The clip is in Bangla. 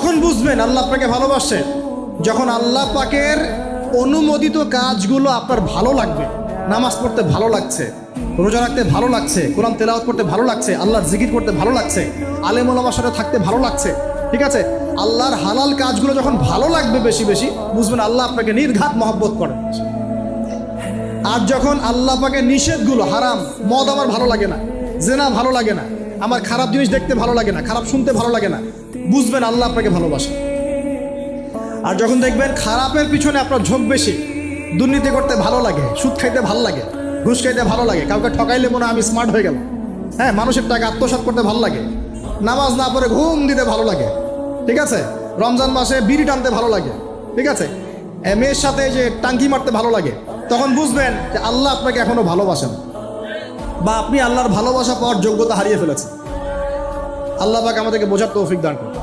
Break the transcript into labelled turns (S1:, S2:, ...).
S1: কখন বুঝবেন আল্লাহ আপনাকে ভালোবাসে? যখন আল্লাহ পাকের অনুমোদিত কাজগুলো আপনার ভালো লাগবে। নামাজ পড়তে ভালো লাগছে, রোজা রাখতে ভালো লাগছে, কোরআন তেলাওয়াত করতে ভালো লাগছে, আল্লাহর জিকির করতে ভালো লাগছে, আলেম ওলামার সাথে থাকতে ভালো লাগছে। ঠিক আছে, আল্লাহর হালাল কাজগুলো যখন ভালো লাগবে বেশি বেশি, বুঝবেন আল্লাহ আপনাকে নির্ঘাত মহব্বত করেন। আর যখন আল্লাহ পাকের নিষেধগুলো, হারাম, মদ আমার ভালো লাগে না, জেনা ভালো লাগে না, আমার খারাপ জিনিস দেখতে ভালো লাগে না, খারাপ শুনতে ভালো লাগে না, বুঝবেন আল্লাহ আপনাকে ভালোবাসে। আর যখন দেখবেন খারাপের পিছনে আপনার ঝোঁক বেশি, দুর্নীতি করতে ভালো লাগে, সুদ খাইতে ভালো লাগে, ঘুষ খাইতে ভালো লাগে, কাউকে ঠকাইলে মনে হয় আমি স্মার্ট হয়ে গেলাম, হ্যাঁ, মানুষের টাকা আত্মসাৎ করতে ভালো লাগে, নামাজ না পড়ে ঘুম দিতে ভালো লাগে, ঠিক আছে, রমজান মাসে বিড়ি টানতে ভালো লাগে, ঠিক আছে, মেয়ের সাথে যে টাঙ্কি মারতে ভালো লাগে, তখন বুঝবেন যে আল্লাহ আপনাকে এখনো ভালোবাসেন, বা আপনি আল্লাহর ভালোবাসা পাওয়ার যোগ্যতা হারিয়ে ফেলেছেন। আল্লাহ পাক আমাদেরকে বোঝার তৌফিক দান করুন।